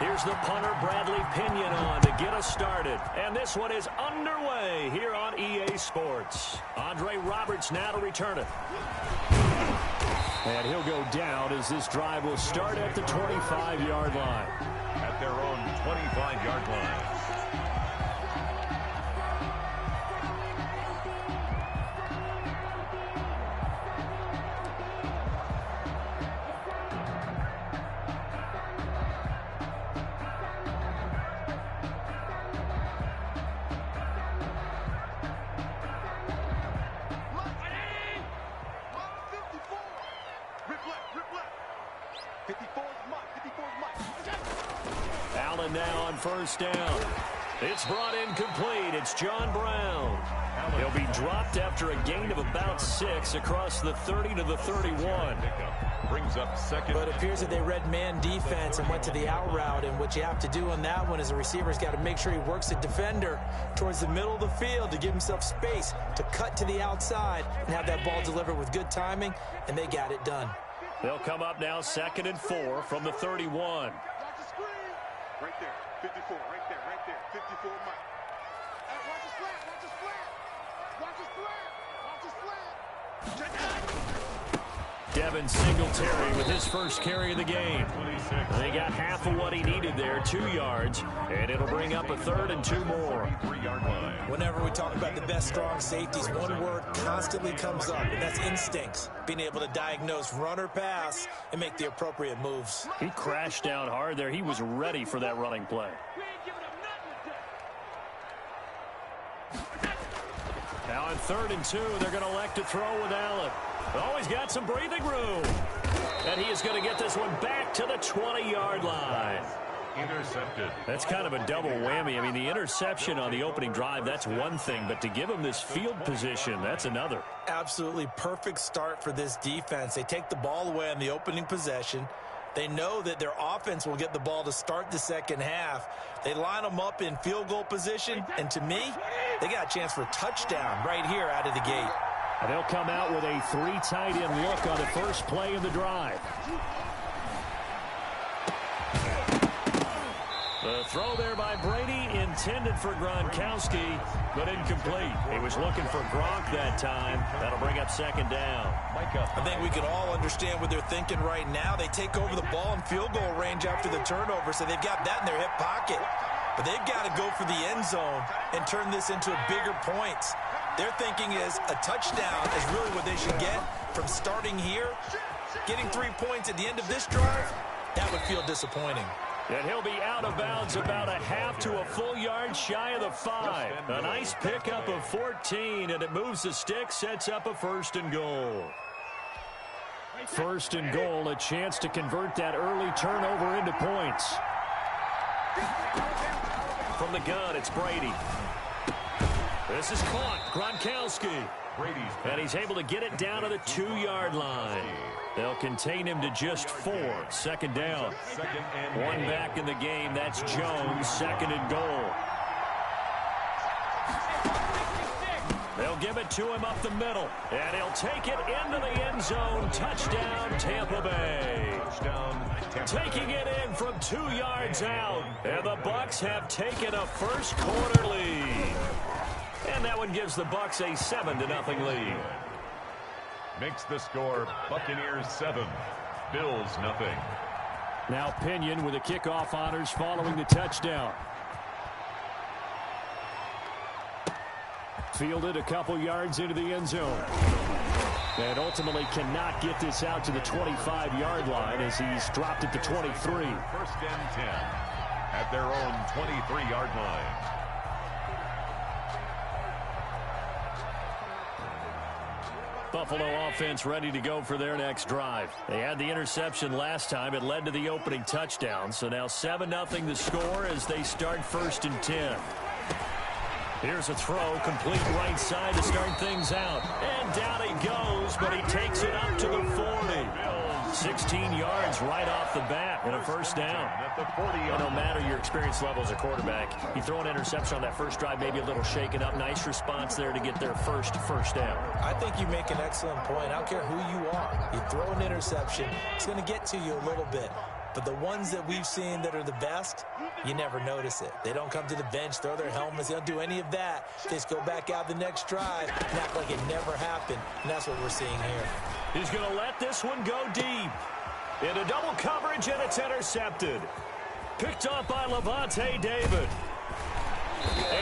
Here's the punter, Bradley Pinion, on to get us started. And this one is underway here on EA Sports. Andre Roberts now to return it. And he'll go down as this drive will start at the 25-yard line. At their own 25-yard line. Allen now on first down. It's brought in complete. It's John Brown. He'll be dropped after a gain of about 6 across the 30 to the 31. Brings up second. But it appears that they read man defense and went to the out route. And what you have to do on that one is the receiver's got to make sure he works the defender towards the middle of the field to give himself space to cut to the outside and have that ball delivered with good timing. And they got it done. They'll come up now 2nd and 4 from the 31. Right there, 54, right there, 54 Mike. Hey, watch his flat, watch his flat, watch his flat, watch his flat. Devin Singletary with his first carry of the game. They got half of what he needed there, 2 yards, and it'll bring up a 3rd and 2 more. 3-yard line. Whenever we talk about the best strong safeties, one word constantly comes up, and that's instincts. Being able to diagnose run or pass and make the appropriate moves. He crashed down hard there. He was ready for that running play. Now on 3rd and 2, they're going to elect to throw with Allen. Always got some breathing room. And he is going to get this one back to the 20-yard line. Intercepted. That's kind of a double whammy. I mean, the interception on the opening drive, that's one thing. But to give him this field position, that's another. Absolutely perfect start for this defense. They take the ball away on the opening possession. They know that their offense will get the ball to start the second half. They line them up in field goal position. And to me, they got a chance for a touchdown right here out of the gate. And they'll come out with a 3 tight end look on the first play of the drive. The throw there by Brady intended for Gronkowski, but incomplete. He was looking for Gronk that time. That'll bring up 2nd down. I think we can all understand what they're thinking right now. They take over the ball in field goal range after the turnover, so they've got that in their hip pocket. But they've got to go for the end zone and turn this into bigger points. Their thinking is a touchdown is really what they should get from starting here. Getting 3 points at the end of this drive, that would feel disappointing. And he'll be out of bounds about a half to a full yard shy of the 5. A nice pickup of 14, and it moves the stick, sets up a 1st and goal. 1st and goal, a chance to convert that early turnover into points. From the gun, it's Brady. This is caught. Gronkowski. And he's able to get it down to the 2-yard line. They'll contain him to just 4. 2nd down. One back in the game. That's Jones. 2nd and goal. They'll give it to him up the middle. And he'll take it into the end zone. Touchdown, Tampa Bay. Taking it in from 2 yards out. And the Bucs have taken a first quarter lead. And that one gives the Bucs a 7-0 lead. Makes the score Buccaneers 7, Bills 0. Now Pinion with the kickoff honors following the touchdown. Fielded a couple yards into the end zone. And ultimately cannot get this out to the 25-yard line as he's dropped at the 23. 1st and 10 at their own 23-yard line. Buffalo offense ready to go for their next drive. They had the interception last time. It led to the opening touchdown. So now 7-0 the score as they start 1st and 10. Here's a throw, complete right side to start things out. And down he goes, but he takes it up to the 40. 16 yards right off the bat and a 1st down. And no matter your experience level as a quarterback, you throw an interception on that first drive, maybe a little shaken up. Nice response there to get their first down. I think you make an excellent point. I don't care who you are. You throw an interception, it's going to get to you a little bit. But the ones that we've seen that are the best, you never notice it. They don't come to the bench, throw their helmets. They don't do any of that. They just go back out the next drive and act like it never happened. And that's what we're seeing here. He's going to let this one go deep. Into double coverage, and it's intercepted. Picked off by Levante David.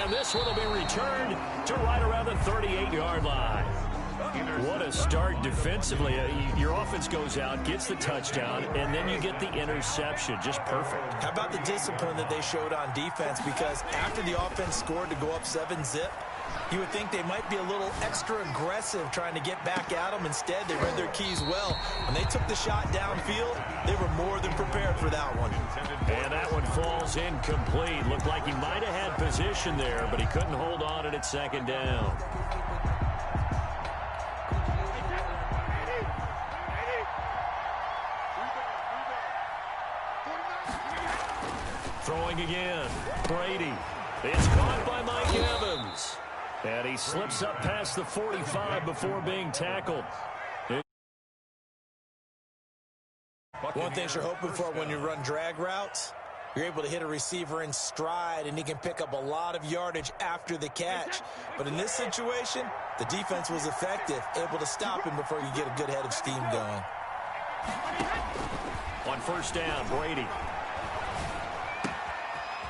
And this one will be returned to right around the 38-yard line. What a start defensively. Your offense goes out, gets the touchdown, and then you get the interception. Just perfect. How about the discipline that they showed on defense? Because after the offense scored to go up 7-zip, you would think they might be a little extra aggressive trying to get back at them. Instead, they read their keys well. When they took the shot downfield, they were more than prepared for that one. And that one falls incomplete. Looked like he might have had position there, but he couldn't hold on at second down. Throwing again. Brady. It's caught by Mike Evans. And he slips up past the 45 before being tackled. One thing you're hoping for when you run drag routes, you're able to hit a receiver in stride, and he can pick up a lot of yardage after the catch. But in this situation, the defense was effective, able to stop him before you get a good head of steam going. On first down, Brady.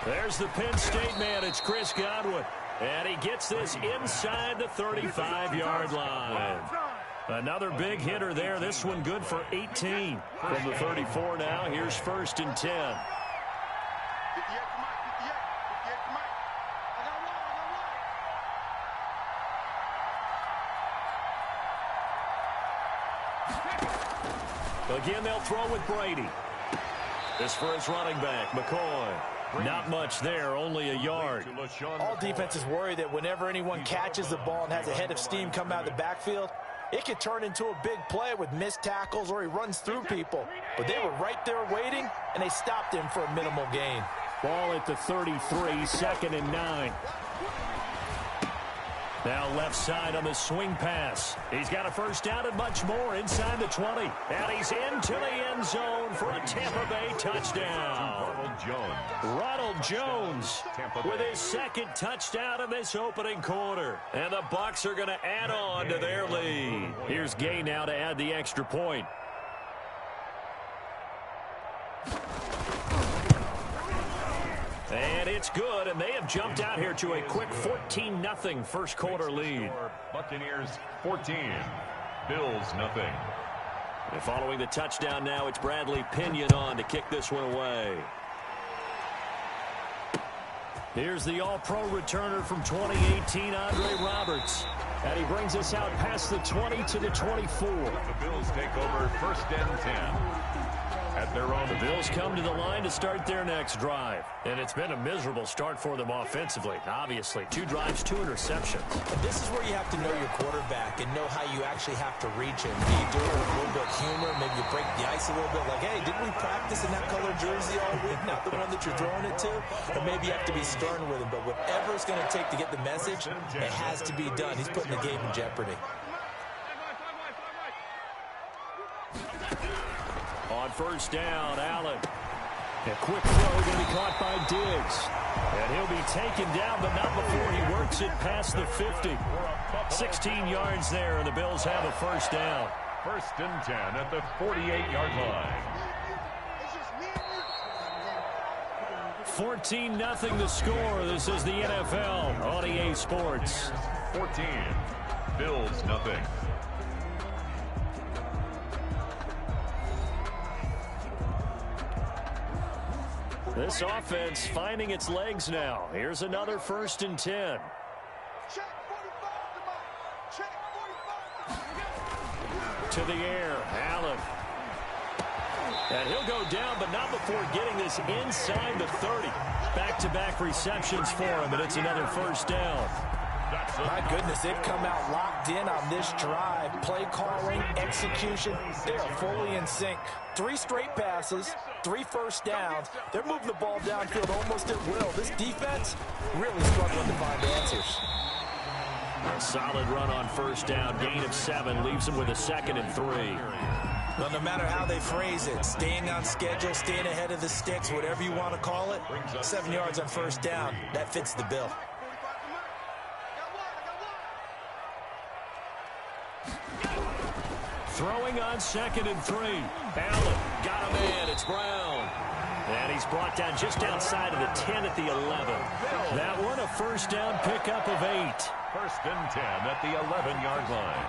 There's the Penn State man. It's Chris Godwin. And he gets this inside the 35-yard line. Another big hitter there. This one good for 18. From the 34 now, here's first and 10. Again, they'll throw with Brady. This for his running back, McCoy. Not much there, only a yard. All defenses worry that whenever anyone catches the ball and has a head of steam come out of the backfield, it could turn into a big play with missed tackles or he runs through people. But they were right there waiting, and they stopped him for a minimal gain. Ball at the 33, second and 9. Now left side on the swing pass. He's got a first down and much more inside the 20. And he's into the end zone for a Tampa Bay touchdown. Ronald Jones with his second touchdown in this opening quarter. And the Bucs are going to add on to their lead. Here's Gay now to add the extra point. And it's good, and they have jumped out here to a quick 14-0 first quarter lead. Buccaneers 14, Bills nothing. And following the touchdown now, it's Bradley Pinion on to kick this one away. Here's the all-pro returner from 2018, Andre Roberts. And he brings us out past the 20 to the 24. The Bills take over first and 10. At their own. The Bills come to the line to start their next drive. And it's been a miserable start for them offensively, obviously. 2 drives, 2 interceptions. And this is where you have to know your quarterback and know how you actually have to reach him. Do you do it with a little bit of humor? Maybe you break the ice a little bit like, hey, didn't we practice in that color jersey all week? Not the one that you're throwing it to? Or maybe you have to be stern with him. But whatever it's going to take to get the message, it has to be done. He's putting the game in jeopardy. On first down, Allen. A quick throw going to be caught by Diggs. And he'll be taken down, but not before he works it past the 50. 16 yards there, and the Bills have a first down. First and 10 at the 48-yard line. 14-0 the score. This is the NFL on EA Sports. 14, Bills nothing. This offense finding its legs now. Here's another first and 10. To the air, Allen. And he'll go down, but not before getting this inside the 30. Back-to-back receptions for him, and it's another first down. My goodness, they've come out locked in on this drive. Play calling, execution, they are fully in sync. 3 straight passes, 3 first downs. They're moving the ball downfield almost at will. This defense really struggling to find answers. A solid run on first down. Gain of 7 leaves them with a 2nd and 3. Well, no matter how they phrase it, staying on schedule, staying ahead of the sticks, whatever you want to call it, 7 yards on first down, that fits the bill. Throwing on 2nd and 3. Allen got a man. It's Brown. And he's brought down just outside of the 10 at the 11. That one a first down pickup of 8. First and 10 at the 11-yard line.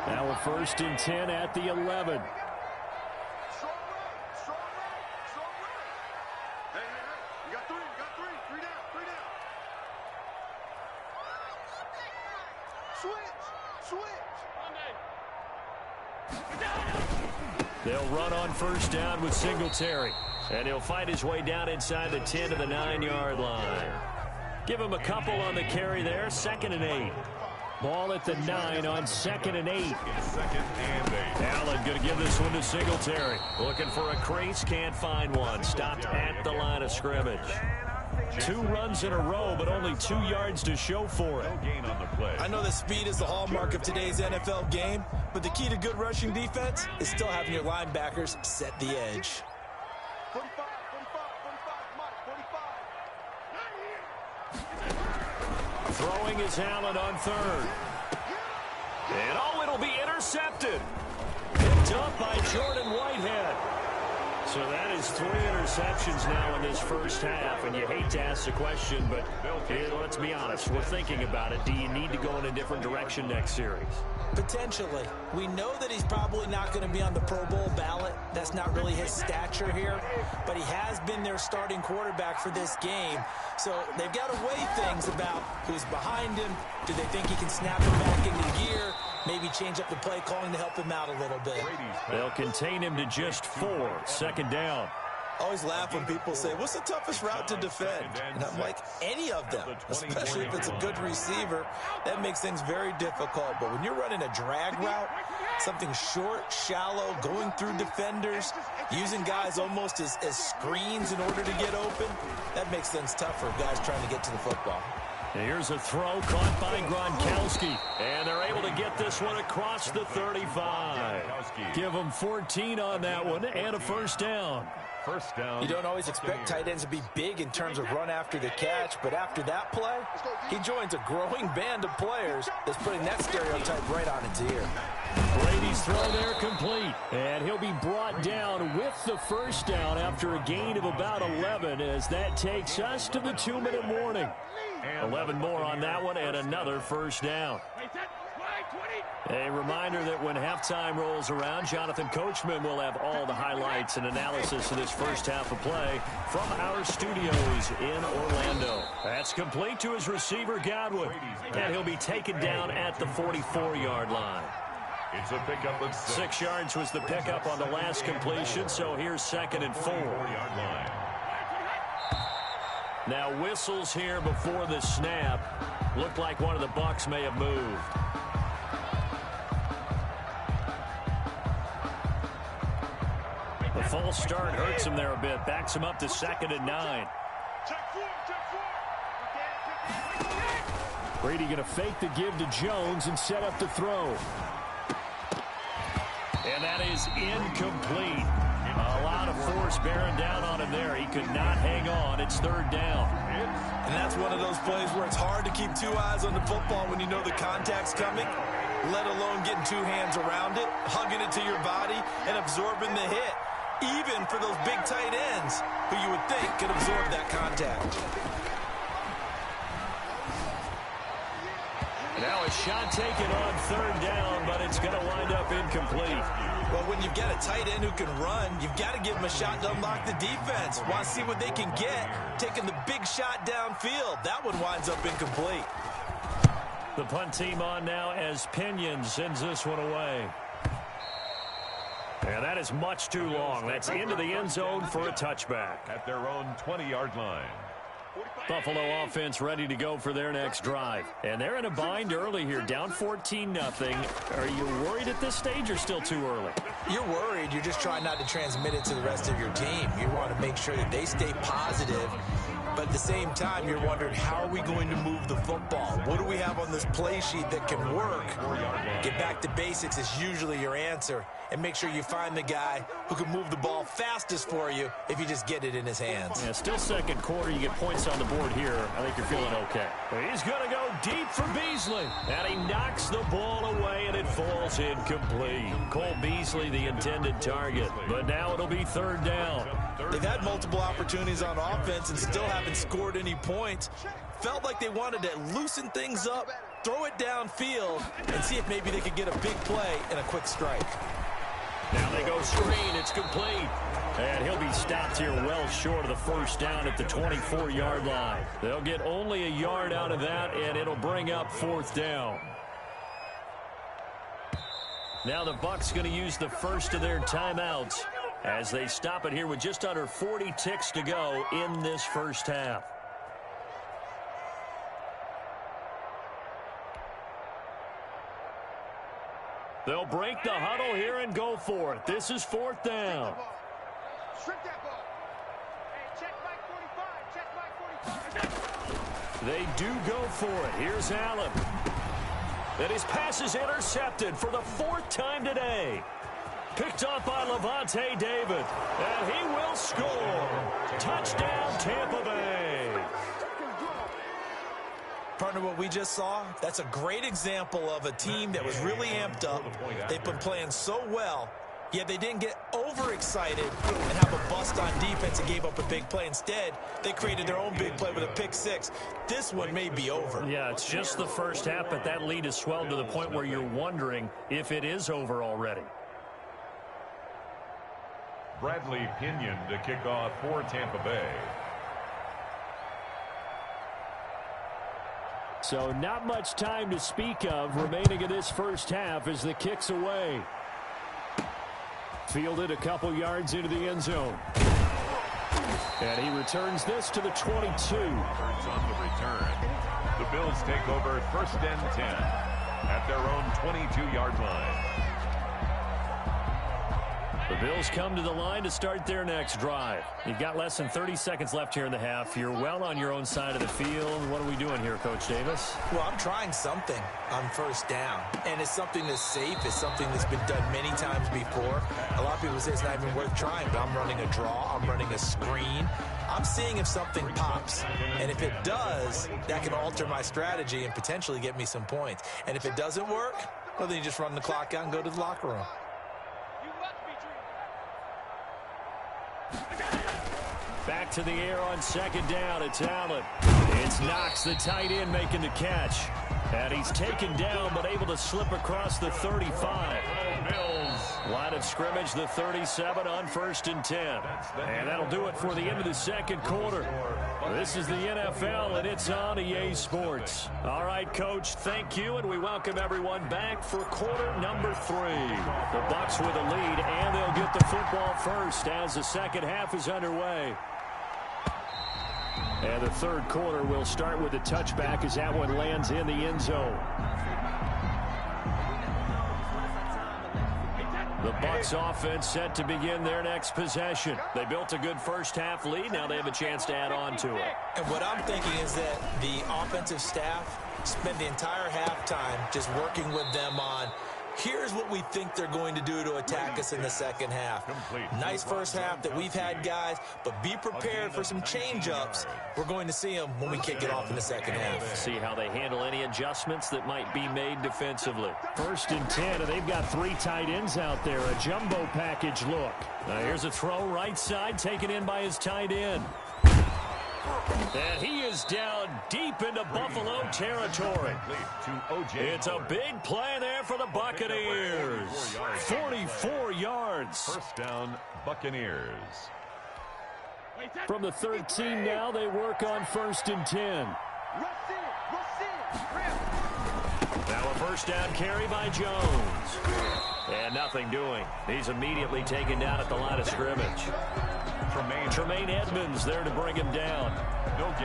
Now a first and 10 at the 11. They'll run on first down with Singletary. And he'll fight his way down inside the 10 to the 9-yard line. Give him a couple on the carry there. 2nd and 8. Ball at the 9 on 2nd and 8. 2nd and 8. Allen going to give this one to Singletary. Looking for a crease, can't find one. Stopped at the line of scrimmage. 2 runs in a row, but only 2 yards to show for it. No gain on the play. I know that speed is the hallmark of today's NFL game, but the key to good rushing defense is still having your linebackers set the edge. 45, 45, 45, Mike, 45. Throwing is Allen on 3rd. And oh, it'll be intercepted. Picked up by Jordan Whitehead. So that is 3 interceptions now in this first half, and you hate to ask the question, but let's be honest, we're thinking about it. Do you need to go in a different direction next series? Potentially. We know that he's probably not going to be on the Pro Bowl ballot. That's not really his stature here, but he has been their starting quarterback for this game. So they've got to weigh things about who's behind him. Do they think he can snap him back into gear? Maybe change up the play calling to help him out a little bit. They'll contain him to just 4. 2nd down. I always laugh when people say, what's the toughest route to defend? And I'm like, any of them, especially if it's a good receiver. That makes things very difficult. But when you're running a drag route, something short, shallow, going through defenders, using guys almost as screens in order to get open, that makes things tougher, guys trying to get to the football. Here's a throw caught by Gronkowski. And they're able to get this one across the 35. Give them 14 on that one and a first down. First down. You don't always expect tight ends to be big in terms of run after the catch, but after that play, he joins a growing band of players that's putting that stereotype right on its ear. Brady's throw there complete, and he'll be brought down with the first down after a gain of about 11 as that takes us to the 2-minute warning. 11 more on that one and another first down. A reminder that when halftime rolls around, Jonathan Coachman will have all the highlights and analysis of this first half of play from our studios in Orlando. That's complete to his receiver, Godwin, and he'll be taken down at the 44-yard line. It's a pickup of 6 yards was the pickup on the last completion, so here's 2nd and 4. 4-yard line. Now whistles here before the snap. Looked like one of the Bucs may have moved. The false start hurts him there a bit. Backs him up to 2nd and 9. Brady going to fake the give to Jones and set up the throw. And that is incomplete. A lot of force bearing down on him there. He could not hang on. It's 3rd down. And that's one of those plays where it's hard to keep 2 eyes on the football when you know the contact's coming, let alone getting 2 hands around it, hugging it to your body, and absorbing the hit, even for those big tight ends who you would think could absorb that contact. Now a shot taken on 3rd down, but it's going to wind up incomplete. Well, when you've got a tight end who can run, you've got to give him a shot to unlock the defense. Want to see what they can get, taking the big shot downfield. That one winds up incomplete. The punt team on now as Pinion sends this one away. And that is much too long. That's into the end zone for a touchback. At their own 20-yard line. Buffalo offense ready to go for their next drive. And they're in a bind early here, down 14-0. Are you worried at this stage or still too early? You're worried. You're just trying not to transmit it to the rest of your team. You want to make sure that they stay positive But at the same time, you're wondering, how are we going to move the football? What do we have on this play sheet that can work? Get back to basics is usually your answer. And make sure you find the guy who can move the ball fastest for you if you just get it in his hands. Yeah, still second quarter. You get points on the board here. I think you're feeling okay. He's going to go deep for Beasley. And he knocks the ball away, and it falls incomplete. Cole Beasley, the intended target. But now it'll be third down. They've had multiple opportunities on offense and still haven't scored any points. Felt like they wanted to loosen things up, throw it downfield, and see if maybe they could get a big play and a quick strike. Now they go screen. It's complete. And he'll be stopped here well short of the first down at the 24-yard line. They'll get only a yard out of that, and it'll bring up fourth down. Now the Bucs going to use the first of their timeouts as they stop it here with just under 40 ticks to go in this first half. They'll break the huddle here and go for it. This is fourth down. Strip that ball. Hey, check back 45. Check back 45. They do go for it. Here's Allen. And his pass is intercepted for the fourth time today. Picked off by Levante David. And he will score. Touchdown, Tampa Bay. Partner, what we just saw, that's a great example of a team that was really amped up. They've been playing so well, yet they didn't get overexcited and have a bust on defense and gave up a big play. Instead, they created their own big play with a pick six. This one may be over. Yeah, it's just the first half, but that lead has swelled to the point where you're wondering if it is over already. Bradley Pinion to kick off for Tampa Bay. So not much time to speak of remaining in this first half as the kick's away. Fielded a couple yards into the end zone. And he returns this to the 22. Turns on the return. The Bills take over first and 10 at their own 22-yard line. The Bills come to the line to start their next drive. You've got less than 30 seconds left here in the half. You're well on your own side of the field. What are we doing here, Coach Davis? Well, I'm trying something on first down, and it's something that's safe. It's something that's been done many times before. A lot of people say it's not even worth trying, but I'm running a draw. I'm running a screen. I'm seeing if something pops, and if it does, that can alter my strategy and potentially get me some points. And if it doesn't work, well, then you just run the clock out and go to the locker room. Back to the air on second down. It's Allen. It's Knox, the tight end, making the catch. And he's taken down but able to slip across the 35. Line of scrimmage, the 37 on first and 10. And that'll do it for the end of the second quarter. This is the NFL, and it's on EA Sports. All right, Coach, thank you, and we welcome everyone back for quarter number 3. The Bucs with a lead, and they'll get the football first as the second half is underway. And the third quarter will start with a touchback as that one lands in the end zone. The Bucs offense set to begin their next possession. They built a good first half lead. Now they have a chance to add on to it. And what I'm thinking is that the offensive staff spent the entire halftime just working with them on, here's what we think they're going to do to attack us in the second half. Nice first half that we've had, guys, but be prepared for some change-ups. We're going to see them when we kick it off in the second half. See how they handle any adjustments that might be made defensively. First and 10, and they've got 3 tight ends out there. A jumbo package look. Here's a throw right side, taken in by his tight end. And he is down deep into Buffalo territory. It's a big play there for the Buccaneers. 44 yards. First down, Buccaneers. From the 13 now, they work on first and 10. Now a first down carry by Jones. And nothing doing. He's immediately taken down at the line of scrimmage. Tremaine Edmonds there to bring him down.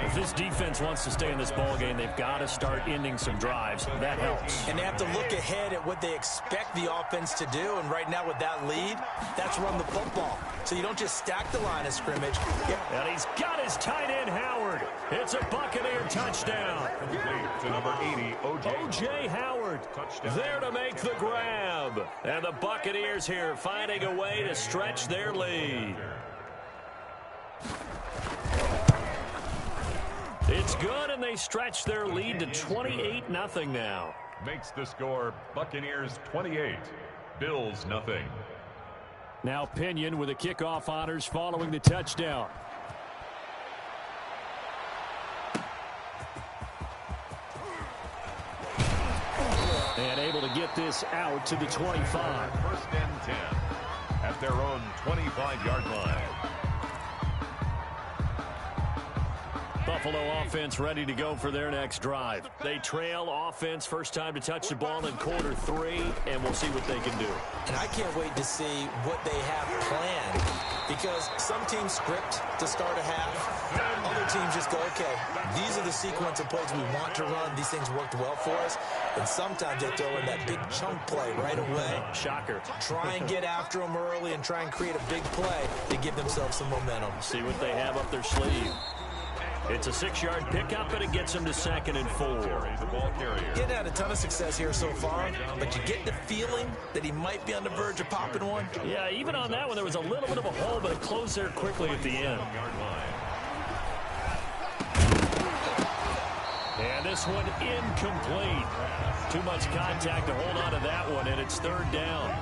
If this defense wants to stay in this ball game, they've got to start ending some drives. That helps. And they have to look ahead at what they expect the offense to do. And right now with that lead, that's run the football. So you don't just stack the line of scrimmage. And he's got his tight end, Howard. It's a Buccaneer touchdown. To number 80, O.J. Howard there to make the grab. And the Buccaneers here finding a way to stretch their lead. It's good, and they stretch their lead to 28-0 now. Makes the score Buccaneers 28, Bills nothing. Now Pinion with the kickoff honors following the touchdown. And able to get this out to the 25. First and 10 at their own 25-yard line. Buffalo offense ready to go for their next drive. They trail offense, first time to touch the ball in quarter 3, and we'll see what they can do. And I can't wait to see what they have planned, because some teams script to start a half. Other teams just go, okay, these are the sequence of plays we want to run. These things worked well for us. And sometimes they throw in that big chunk play right away. Shocker. Try and get after them early and try and create a big play to give themselves some momentum. See what they have up their sleeve. It's a 6-yard pickup, and it gets him to 2nd and 4. Getting had a ton of success here so far, but you get the feeling that he might be on the verge of popping one. Yeah, even on that one, there was a little bit of a hole, but it closed there quickly at the end. And this one incomplete. Too much contact to hold on to that one, and it's 3rd down.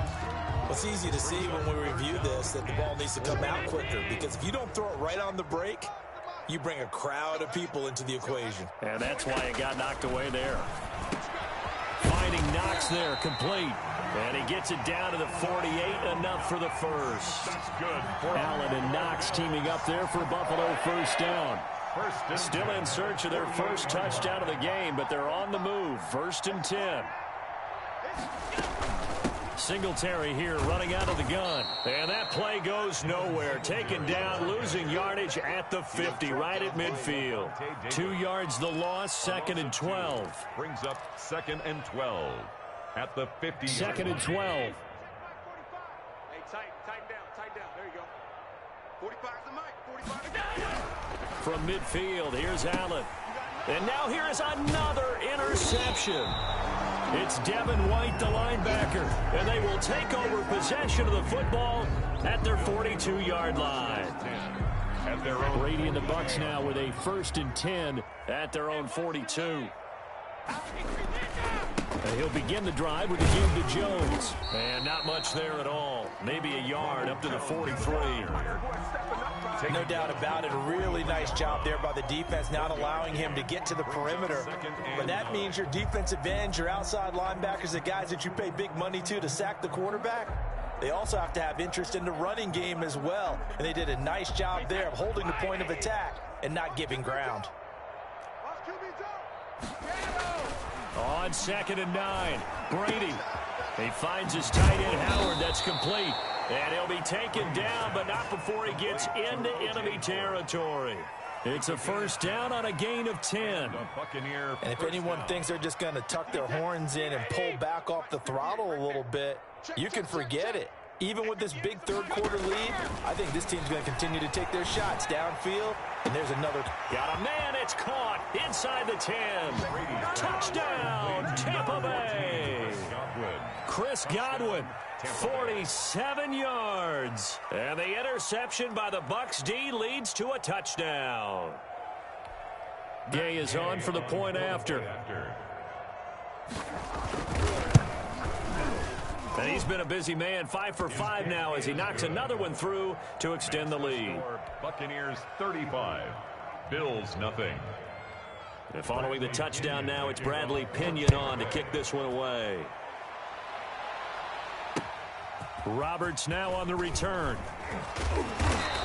It's easy to see when we review this that the ball needs to come out quicker, because if you don't throw it right on the break, you bring a crowd of people into the equation. And that's why it got knocked away there. Finding Knox there, complete. And he gets it down to the 48, enough for the first. Allen and Knox teaming up there for Buffalo first down. Still in search of their first touchdown of the game, but they're on the move. 1st and 10. Singletary here running out of the gun. And that play goes nowhere. Taken down, losing yardage at the 50, right at midfield. 2 yards the loss, 2nd and 12. Brings up 2nd and 12 at the 50. 2nd and 12. Hey, tighten down. There you go. 45 is the mic. 45. From midfield, here's Allen. And now here is another interception. It's Devin White, the linebacker, and they will take over possession of the football at their 42-yard line. Brady and the Bucs now with a 1st and 10 at their own 42. And he'll begin the drive with the give to Jones. And not much there at all. Maybe a yard up to the 43. No doubt about it. A really nice job there by the defense, not allowing him to get to the perimeter. But that means your defensive ends, your outside linebackers, the guys that you pay big money to sack the quarterback, they also have to have interest in the running game as well. And they did a nice job there of holding the point of attack and not giving ground. On 2nd and 9, Brady. He finds his tight end, Howard. That's complete. And he'll be taken down, but not before he gets into enemy territory. It's a 1st down on a gain of 10. And if anyone thinks they're just going to tuck their horns in and pull back off the throttle a little bit, you can forget it. Even with this big 3rd quarter lead, I think this team's going to continue to take their shots downfield. And there's another. Got a man. It's caught inside the 10. Touchdown, Tampa Bay. Chris Godwin, 47 yards. And the interception by the Bucs D leads to a touchdown. Gay is on for the point after. And he's been a busy man, 5 for 5 now as he knocks another one through to extend the lead. Buccaneers 35, Bills nothing. And following the touchdown now, it's Bradley Pinion on to kick this one away. Roberts now on the return.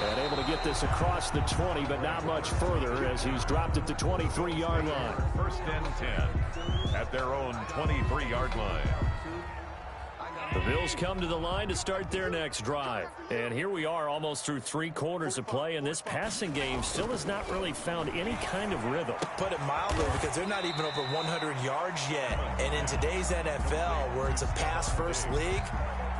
And able to get this across the 20, but not much further as he's dropped at the 23-yard line. 1st and 10 at their own 23-yard line. The Bills come to the line to start their next drive. And here we are almost through 3 quarters of play, and this passing game still has not really found any kind of rhythm. Put it mildly, because they're not even over 100 yards yet. And in today's NFL, where it's a pass-first league,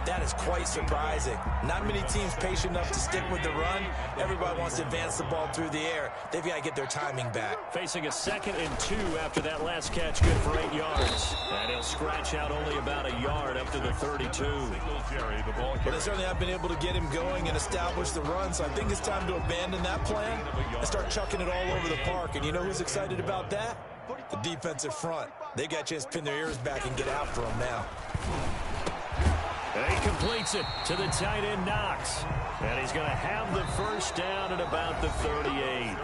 that is quite surprising. Not many teams patient enough to stick with the run. Everybody wants to advance the ball through the air. They've got to get their timing back. Facing a 2nd and 2 after that last catch, good for 8 yards. And he'll scratch out only about a yard up to the 32. But they certainly have been able to get him going and establish the run, so I think it's time to abandon that plan and start chucking it all over the park. And you know who's excited about that? The defensive front. They got a chance to pin their ears back and get after him now. And he completes it to the tight end, Knox. And he's going to have the first down at about the 38.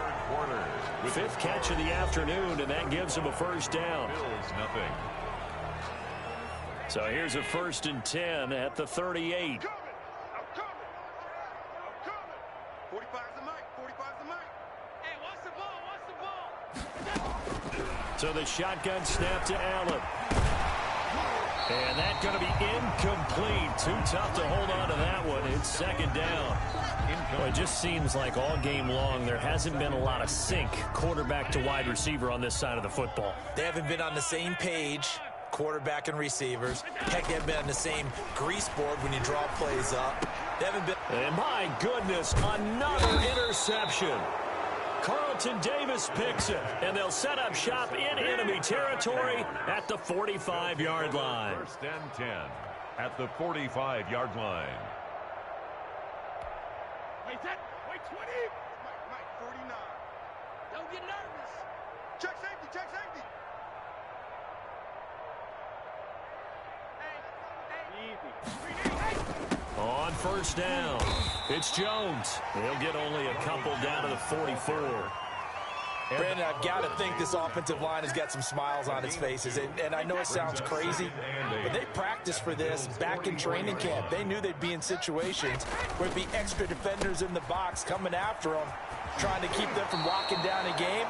5th catch of the afternoon, and that gives him a first down. So here's a 1st and 10 at the 38. 45's the mic. 45's the mic. Hey, what's the ball? So the shotgun snap to Allen. And that's going to be incomplete. Too tough to hold on to that one. It's 2nd down. Well, it just seems like all game long there hasn't been a lot of sync quarterback to wide receiver on this side of the football. They haven't been on the same page, quarterback and receivers. Heck, they haven't been on the same grease board when you draw plays up. They haven't been... And my goodness, another interception. Carlton Davis picks it, and they'll set up shop in enemy territory at the 45-yard line. 1st and 10 at the 45-yard line. Wait, 20. Mike, 49. Don't get nervous. Check safety. On 1st down, it's Jones. He'll get only a couple down to the 44. Brandon, I've got to think this offensive line has got some smiles on its faces. And I know it sounds crazy, but they practiced for this back in training camp. They knew they'd be in situations where there'd be extra defenders in the box coming after them, trying to keep them from locking down a game.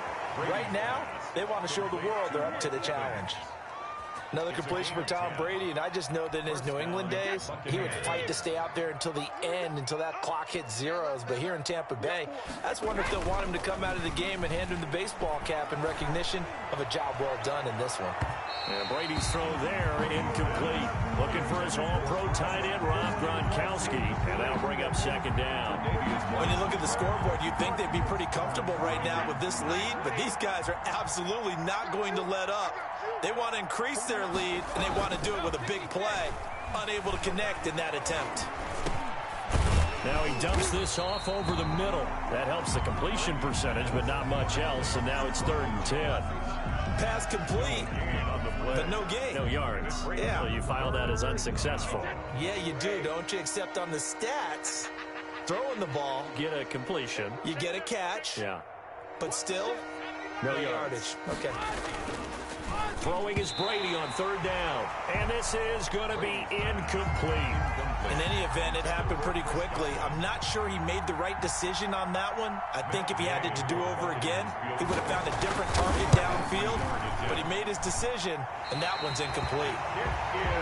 Right now, they want to show the world they're up to the challenge. Another completion for Tom Brady, and I just know that in his New England days, he would fight to stay out there until the end, until that clock hit zeros. But here in Tampa Bay, I just wonder if they'll want him to come out of the game and hand him the baseball cap in recognition of a job well done in this one. And Brady's throw there, incomplete. Looking for his all-pro tight end, Rob Gronkowski, and that'll bring up 2nd down. When you look at the scoreboard, you'd think they'd be pretty comfortable right now with this lead, but these guys are absolutely not going to let up. They want to increase their lead, and they want to do it with a big play. Unable to connect in that attempt. Now he dumps this off over the middle. That helps the completion percentage, but not much else, and now it's 3rd and 10. Pass complete, but no gain. No yards. Yeah. So you file that as unsuccessful. Yeah, you do, don't you? Except on the stats, throwing the ball, Get a completion. you get a catch, Yeah. but still, No no yardage. yardage. Okay. Throwing is Brady on 3rd down. And this is going to be incomplete. In any event, it happened pretty quickly. I'm not sure he made the right decision on that one. I think if he had it to do over again, he would have found a different target downfield. But he made his decision, and that one's incomplete.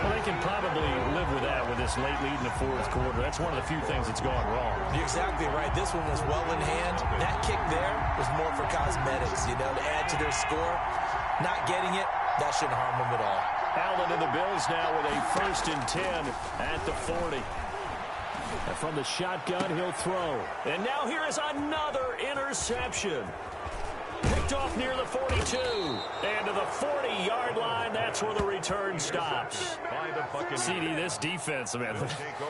Well, they can probably live with that with this late lead in the 4th quarter. That's one of the few things that's gone wrong. You're exactly right. This one was well in hand. That kick there was more for cosmetics, you know, to add to their score. Not getting it, that shouldn't harm them at all. Allen and the Bills now with a 1st and 10 at the 40. And from the shotgun, he'll throw. And now here is another interception. Picked off near the 42. And to the 40-yard line, that's where the return stops. CD, this defense, man,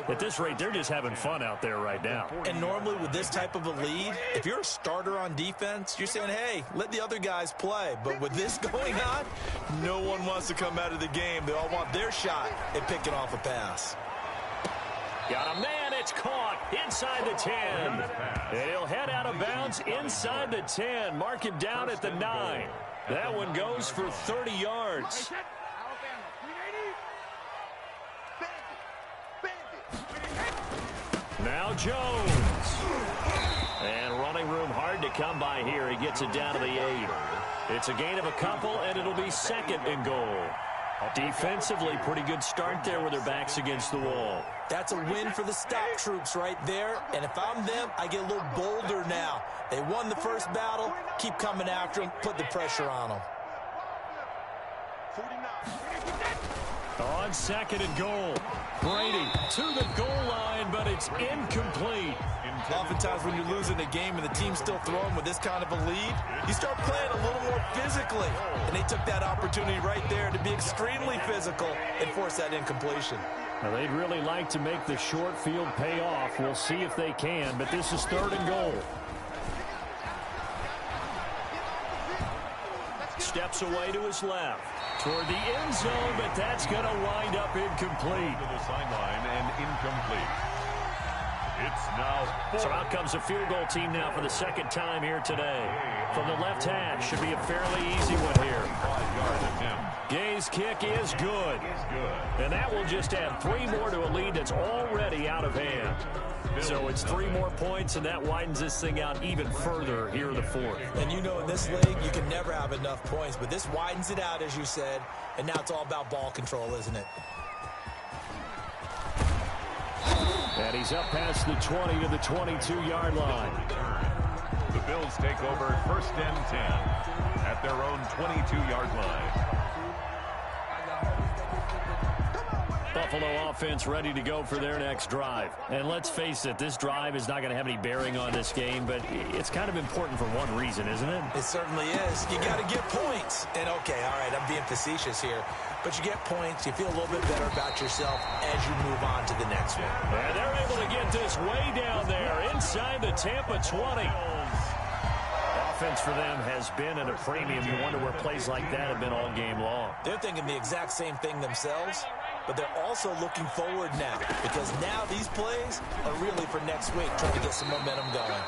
at this rate, they're just having fun out there right now. And normally with this type of a lead, if you're a starter on defense, you're saying, hey, let the other guys play. But with this going on, no one wants to come out of the game. They all want their shot at picking off a pass. Got a man, it's caught inside the 10. And he'll head out of bounds inside the 10. Mark him down at the 9. That one goes for 30 yards. Now Jones. And running room hard to come by here. He gets it down to the 8. It's a gain of a couple, and it'll be 2nd and goal. Defensively, pretty good start there with their backs against the wall. That's a win for the stop troops right there. And if I'm them, I get a little bolder now. They won the first battle. Keep coming after them. Put the pressure on them. On second and goal. Brady to the goal line, but it's incomplete. Oftentimes when you're losing a game and the team's still throwing with this kind of a lead, you start playing a little more physically. And they took that opportunity right there to be extremely physical and force that incompletion. Now, they'd really like to make the short field pay off. We'll see if they can, but this is third and goal. Steps away to his left. Toward the end zone, but that's going to wind up incomplete. To the sideline and incomplete. It's now 4. So out comes a field goal team now for the second time here today. From the left hash, should be a fairly easy one here. 5-yard attempt. Gay's kick is good. And that will just add 3 more to a lead that's already out of hand. So it's 3 more points, and that widens this thing out even further here in the fourth. And you know in this league, you can never have enough points, but this widens it out, as you said, and now it's all about ball control, isn't it? And he's up past the 20 to the 22-yard line. The Bills take over first and 10 at their own 22-yard line. Buffalo offense ready to go for their next drive. And let's face it, this drive is not going to have any bearing on this game, but it's kind of important for one reason, isn't it? It certainly is. You got to get points. And, okay, all right, I'm being facetious here. But you get points, you feel a little bit better about yourself as you move on to the next one. And they're able to get this way down there inside the Tampa 20. Offense for them has been at a premium. You wonder where plays like that have been all game long. They're thinking the exact same thing themselves, but they're also looking forward now because now these plays are really for next week, trying to get some momentum going.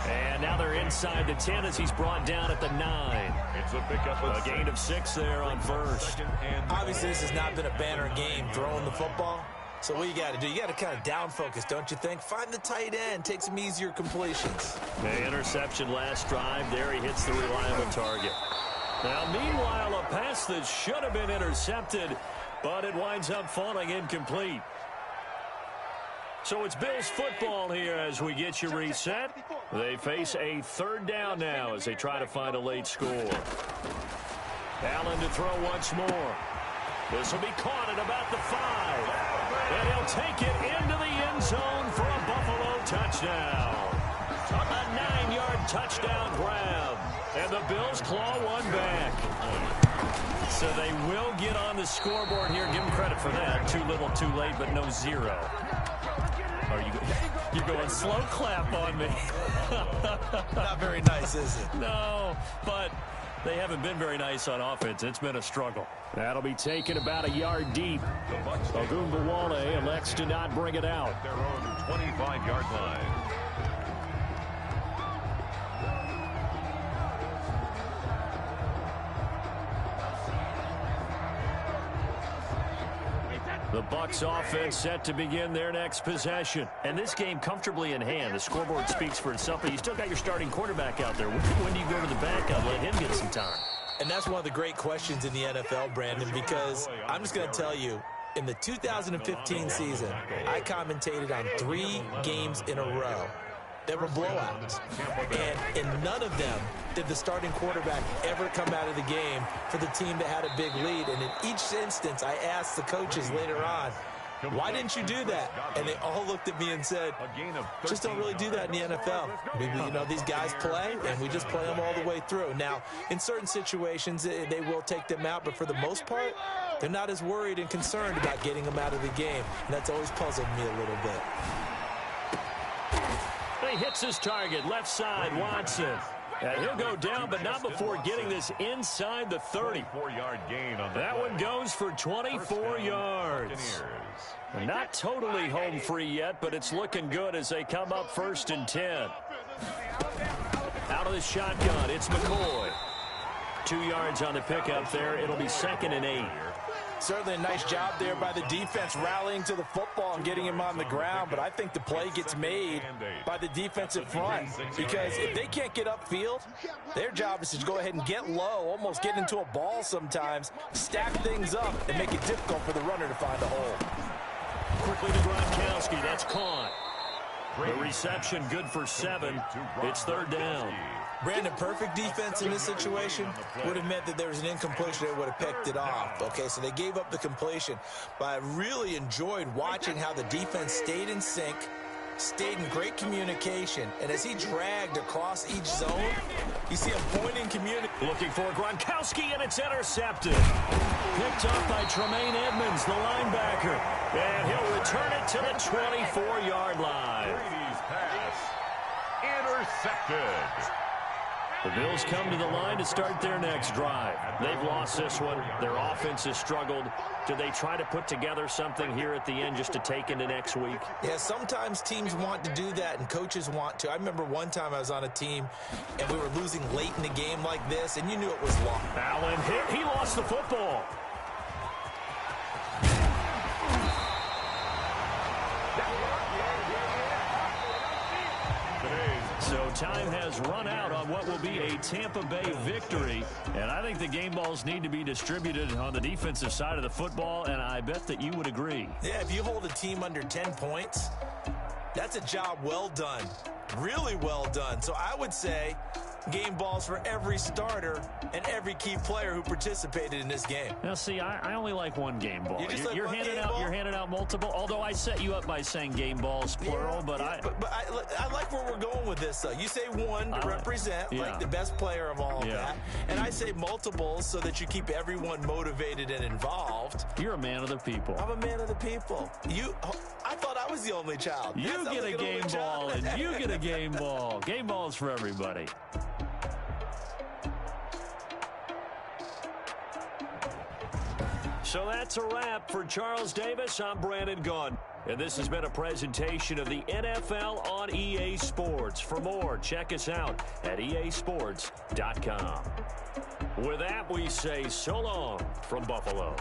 And now they're inside the 10 as he's brought down at the 9. It's a pickup. A gain of 6 there on first. Obviously, this has not been a banner game throwing the football. So what you got to do, you got to kind of down focus, don't you think? Find the tight end, take some easier completions. The interception last drive. There he hits the reliable target. Now, meanwhile, a pass that should have been intercepted, but it winds up falling incomplete. So it's Bills football here as we get you reset. They face a third down now as they try to find a late score. Allen to throw once more. This will be caught at about the 5. And he'll take it into the end zone for a Buffalo touchdown. A 9-yard touchdown grab. And the Bills claw one back. So they will get on the scoreboard here. Give them credit for that. Too little, too late, but no 0. Are you're going slow clap on me. Not very nice, is it? No, but they haven't been very nice on offense. It's been a struggle. That'll be taken about a yard deep. Ogunbowale elects to not bring it out. Their own 25-yard line. The Bucs offense set to begin their next possession. And this game comfortably in hand. The scoreboard speaks for itself, but you still got your starting quarterback out there. When do you go to the backup, let him get some time? And that's one of the great questions in the NFL, Brandon, because I'm just going to tell you, in the 2015 season, I commentated on 3 games in a row that were blowouts. And in none of them did the starting quarterback ever come out of the game for the team that had a big lead. And in each instance, I asked the coaches later on, why didn't you do that? And they all looked at me and said, just don't really do that in the NFL. You know, these guys play, and we just play them all the way through. Now, in certain situations, they will take them out, but for the most part, they're not as worried and concerned about getting them out of the game. And that's always puzzled me a little bit. He hits his target, left side, Watson. And he'll go down, but not before getting this inside the 30. 4-yard gain on that one goes for 24 yards. Not totally home free yet, but it's looking good as they come up first and 10. Out of the shotgun, it's McCoy. 2 yards on the pickup there. It'll be second and 8. Certainly a nice job there by the defense rallying to the football and getting him on the ground, but I think the play gets made by the defensive front because if they can't get upfield, their job is to go ahead and get low, almost get into a ball sometimes, stack things up, and make it difficult for the runner to find a hole. Quickly to Gronkowski. That's caught. The reception good for 7. It's 3rd down. Brandon, perfect defense in this situation would have meant that there was an incompletion. They would have picked it off. Okay, so they gave up the completion. But I really enjoyed watching how the defense stayed in sync, stayed in great communication. And as he dragged across each zone, you see him pointing communication. Looking for Gronkowski, and it's intercepted. Picked up by Tremaine Edmonds, the linebacker. And he'll return it to the 24-yard line. Brady's pass intercepted. The Bills come to the line to start their next drive. They've lost this one. Their offense has struggled. Do they try to put together something here at the end just to take into next week? Yeah, sometimes teams want to do that and coaches want to. I remember one time I was on a team and we were losing late in the game like this, and you knew it was lost. Allen hit. He lost the football. So time has run out on what will be a Tampa Bay victory. And I think the game balls need to be distributed on the defensive side of the football, and I bet that you would agree. Yeah, if you hold a team under 10 points, that's a job well done. Really well done. So I would say game balls for every starter and every key player who participated in this game. Now, see, I only like one game ball. You're handing out multiple. Although I set you up by saying game balls plural, but I like where we're going with this. Though you say one to represent like the best player of all of that, and I say multiples so that you keep everyone motivated and involved. You're a man of the people. I'm a man of the people. I thought I was the only child. You get a game ball, and you get a game ball. Game balls for everybody. So that's a wrap for Charles Davis. I'm Brandon Gaudin. And this has been a presentation of the NFL on EA Sports. For more, check us out at easports.com. With that, we say so long from Buffalo.